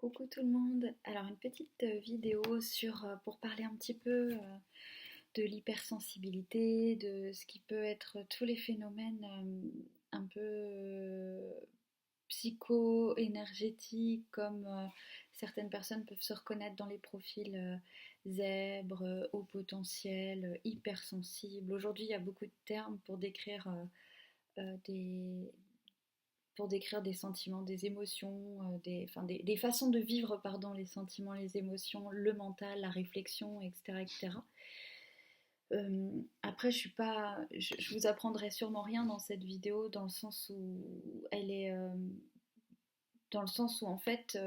Coucou tout le monde. Alors une petite vidéo pour parler un petit peu de l'hypersensibilité, de ce qui peut être tous les phénomènes un peu psycho-énergétiques comme certaines personnes peuvent se reconnaître dans les profils zèbres, haut potentiel, hypersensibles. Aujourd'hui il y a beaucoup de termes euh, des, pour décrire des sentiments, des émotions, des façons de vivre, pardon, les sentiments, les émotions, le mental, la réflexion, etc. etc. Après, je vous apprendrai sûrement rien dans cette vidéo dans le sens où elle est, dans le sens où en fait,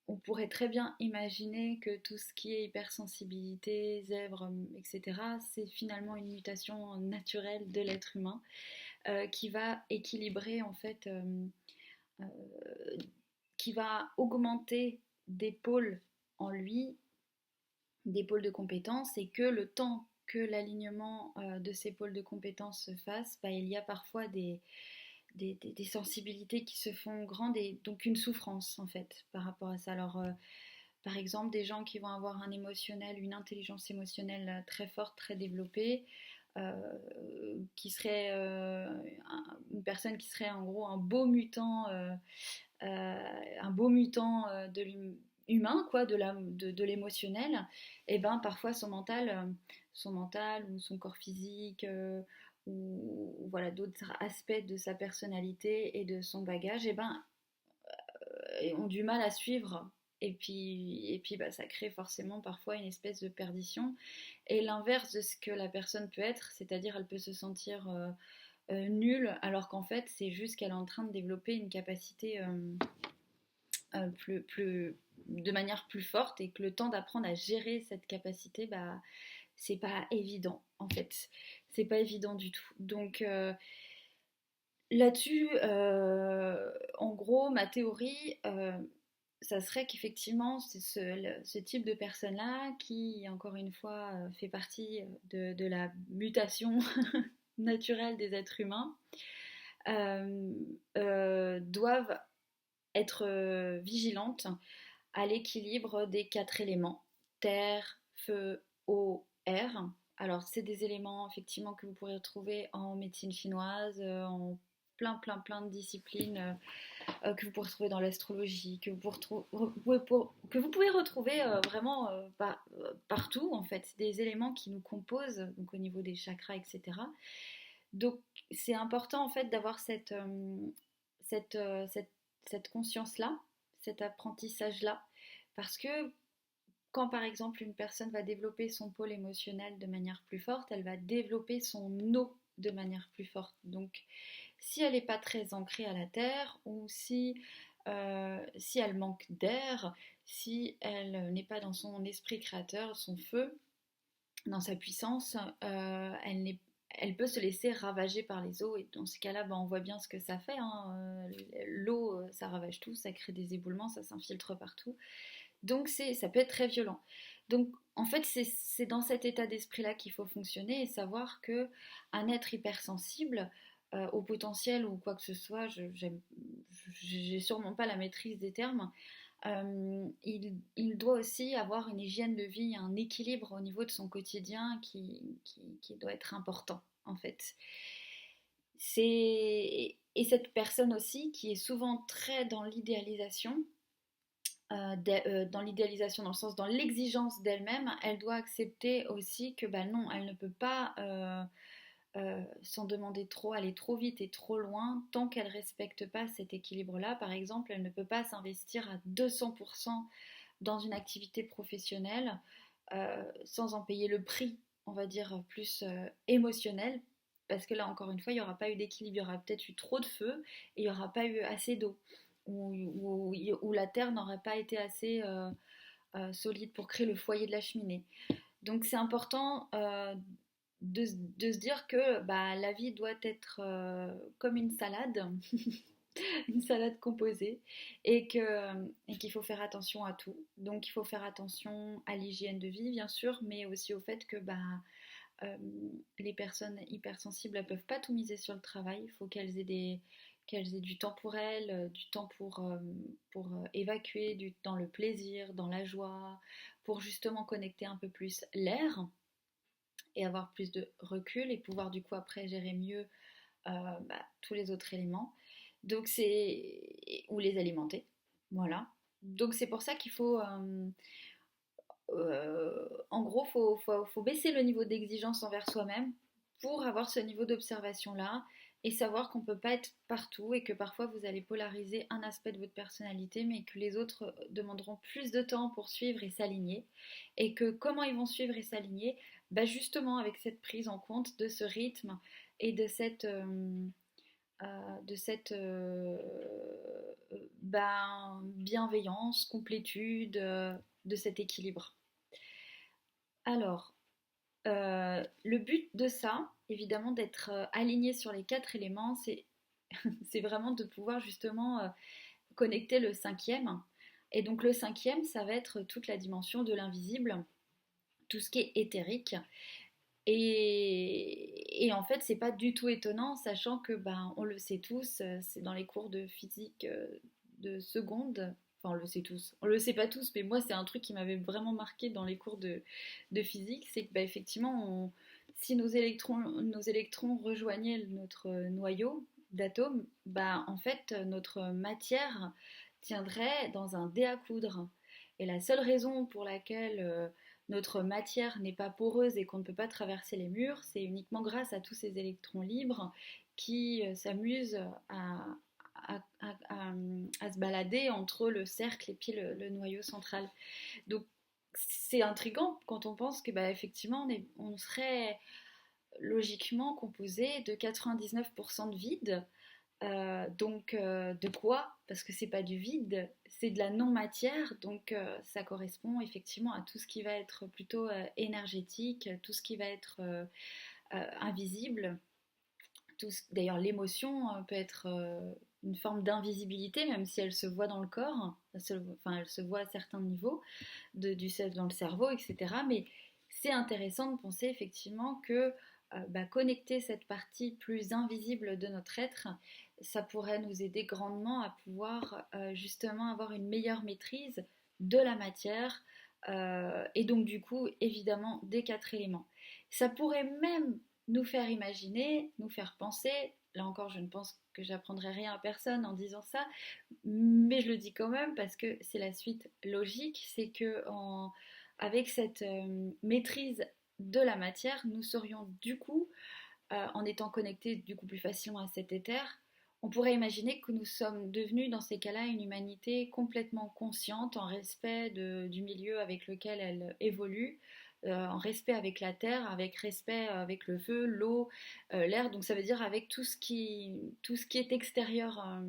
on pourrait très bien imaginer que tout ce qui est hypersensibilité, zèbre, etc., c'est finalement une mutation naturelle de l'être humain qui va équilibrer en fait euh, qui va augmenter des pôles en lui, des pôles de compétences, et que le temps que l'alignement de ces pôles de compétences se fasse, bah, il y a parfois des sensibilités qui se font grandes et donc une souffrance en fait par rapport à ça. Alors par exemple des gens qui vont avoir un émotionnel, une intelligence émotionnelle très forte, très développée, euh, qui serait une personne qui serait en gros un beau mutant humain, quoi, de l'émotionnel, et ben parfois son mental ou son corps physique ou voilà d'autres aspects de sa personnalité et de son bagage, et ben ont du mal à suivre. Et puis bah, ça crée forcément parfois une espèce de perdition. Et l'inverse de ce que la personne peut être, c'est-à-dire elle peut se sentir nulle, alors qu'en fait c'est juste qu'elle est en train de développer une capacité de manière plus forte, et que le temps d'apprendre à gérer cette capacité, bah, c'est pas évident en fait. C'est pas évident du tout. Donc là-dessus, en gros, ma théorie, ça serait qu'effectivement, c'est ce type de personne-là qui, encore une fois, fait partie de la mutation naturelle des êtres humains, doivent être vigilantes à l'équilibre des quatre éléments: terre, feu, eau, air. Alors, c'est des éléments effectivement que vous pourrez retrouver en médecine chinoise, en plein de disciplines que vous pouvez retrouver dans l'astrologie, que vous pouvez retrouver vraiment partout en fait. C'est des éléments qui nous composent, donc au niveau des chakras, etc. Donc, c'est important en fait d'avoir cette, euh, cette, cette conscience-là, cet apprentissage-là, parce que quand par exemple une personne va développer son pôle émotionnel de manière plus forte, elle va développer son eau de manière plus forte. Donc si elle n'est pas très ancrée à la terre, ou si elle manque d'air, si elle n'est pas dans son esprit créateur, son feu, dans sa puissance, elle peut se laisser ravager par les eaux. Et dans ce cas-là, bah, on voit bien ce que ça fait, hein. L'eau, ça ravage tout, ça crée des éboulements, ça s'infiltre partout. Donc ça peut être très violent. Donc en fait, c'est dans cet état d'esprit-là qu'il faut fonctionner, et savoir que un être hypersensible au potentiel ou quoi que ce soit, j'ai sûrement pas la maîtrise des termes, il doit aussi avoir une hygiène de vie, un équilibre au niveau de son quotidien qui doit être important en fait. Et cette personne aussi qui est souvent très dans l'idéalisation, dans le sens dans l'exigence d'elle-même, elle doit accepter aussi que bah non, elle ne peut pas s'en demander trop, aller trop vite et trop loin tant qu'elle ne respecte pas cet équilibre-là. Par exemple, elle ne peut pas s'investir à 200% dans une activité professionnelle sans en payer le prix, on va dire, plus émotionnel. Parce que là, encore une fois, il n'y aura pas eu d'équilibre, il y aura peut-être eu trop de feu et il n'y aura pas eu assez d'eau. Ou la terre n'aurait pas été assez solide pour créer le foyer de la cheminée. Donc c'est important de se dire que bah, la vie doit être comme une salade, une salade composée, et qu'il faut faire attention à tout. Donc il faut faire attention à l'hygiène de vie, bien sûr, mais aussi au fait que bah, euh, les personnes hypersensibles ne peuvent pas tout miser sur le travail. Il faut qu'elles aient qu'elles aient du temps pour elles, du temps pour évacuer, dans le plaisir, dans la joie, pour justement connecter un peu plus l'air et avoir plus de recul et pouvoir du coup après gérer mieux tous les autres éléments. Donc c'est ou les alimenter, voilà. Donc c'est pour ça qu'il faut, en gros, faut baisser le niveau d'exigence envers soi-même pour avoir ce niveau d'observation-là et savoir qu'on ne peut pas être partout et que parfois vous allez polariser un aspect de votre personnalité mais que les autres demanderont plus de temps pour suivre et s'aligner et que comment ils vont suivre et s'aligner, bah justement avec cette prise en compte de ce rythme et de cette bienveillance, complétude, de cet équilibre. Alors, le but de ça, évidemment, d'être aligné sur les 4 éléments, c'est vraiment de pouvoir justement connecter le cinquième. Et donc le cinquième, ça va être toute la dimension de l'invisible, tout ce qui est éthérique. Et en fait, c'est pas du tout étonnant, sachant que on le sait tous, c'est dans les cours de physique de seconde. Enfin, on le sait tous. On le sait pas tous, mais moi, c'est un truc qui m'avait vraiment marqué dans les cours de physique, c'est que effectivement, si nos électrons rejoignaient notre noyau d'atomes, en fait, notre matière tiendrait dans un dé à coudre. Et la seule raison pour laquelle notre matière n'est pas poreuse et qu'on ne peut pas traverser les murs, c'est uniquement grâce à tous ces électrons libres qui s'amusent à se balader entre le cercle et puis le noyau central. Donc c'est intriguant quand on pense que effectivement on serait logiquement composé de 99% de vide. De quoi? Parce que c'est pas du vide, c'est de la non-matière, donc ça correspond effectivement à tout ce qui va être plutôt énergétique, tout ce qui va être invisible. D'ailleurs, l'émotion peut être une forme d'invisibilité, même si elle se voit dans le corps, elle se voit à certains niveaux, dans le cerveau, etc. Mais c'est intéressant de penser effectivement que connecter cette partie plus invisible de notre être, ça pourrait nous aider grandement à pouvoir justement avoir une meilleure maîtrise de la matière et donc du coup évidemment des 4 éléments. Ça pourrait même nous faire imaginer, nous faire penser, là encore je ne pense que j'apprendrai rien à personne en disant ça, mais je le dis quand même parce que c'est la suite logique, c'est que avec cette maîtrise de la matière, nous serions du coup, en étant connectés du coup plus facilement à cet éther, on pourrait imaginer que nous sommes devenus dans ces cas-là une humanité complètement consciente, en respect du milieu avec lequel elle évolue, en respect avec la terre, avec respect avec le feu, l'eau, l'air. Donc ça veut dire avec tout ce qui est extérieur.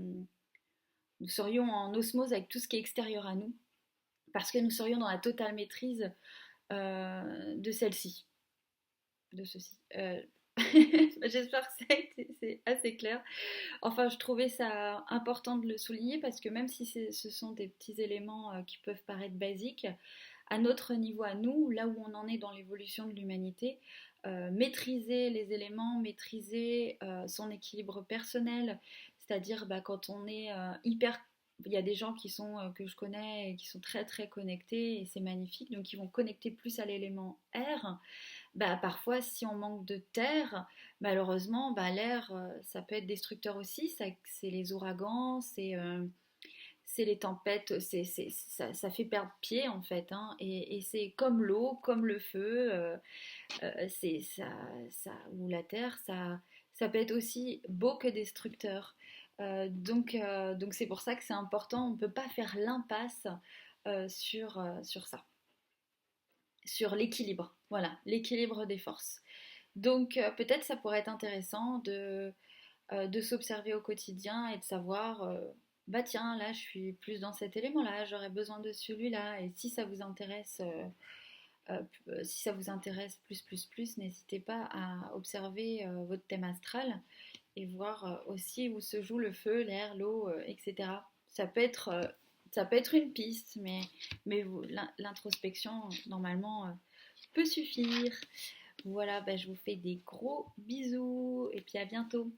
Nous serions en osmose avec tout ce qui est extérieur à nous, parce que nous serions dans la totale maîtrise de celle-ci, de ceci. J'espère que c'est assez clair. Enfin, je trouvais ça important de le souligner parce que même si ce sont des petits éléments qui peuvent paraître basiques, à notre niveau à nous, là où on en est dans l'évolution de l'humanité, maîtriser les éléments, maîtriser son équilibre personnel, c'est-à-dire quand on est hyper... Il y a des gens que je connais et qui sont très très connectés et c'est magnifique, donc ils vont connecter plus à l'élément air. Parfois, si on manque de terre, malheureusement, l'air, ça peut être destructeur aussi. C'est les ouragans, c'est les tempêtes, ça fait perdre pied en fait. Hein, et c'est comme l'eau, comme le feu, c'est ou la terre, ça peut être aussi beau que destructeur. Donc c'est pour ça que c'est important. On ne peut pas faire l'impasse sur ça, sur l'équilibre. Voilà, l'équilibre des forces. Donc peut-être ça pourrait être intéressant de s'observer au quotidien et de savoir, tiens, là je suis plus dans cet élément-là, j'aurais besoin de celui-là. Et si ça vous intéresse, plus, n'hésitez pas à observer votre thème astral et voir aussi où se joue le feu, l'air, l'eau, etc. Ça peut être une piste, mais l'introspection, normalement, peut suffire. Voilà, je vous fais des gros bisous et puis à bientôt.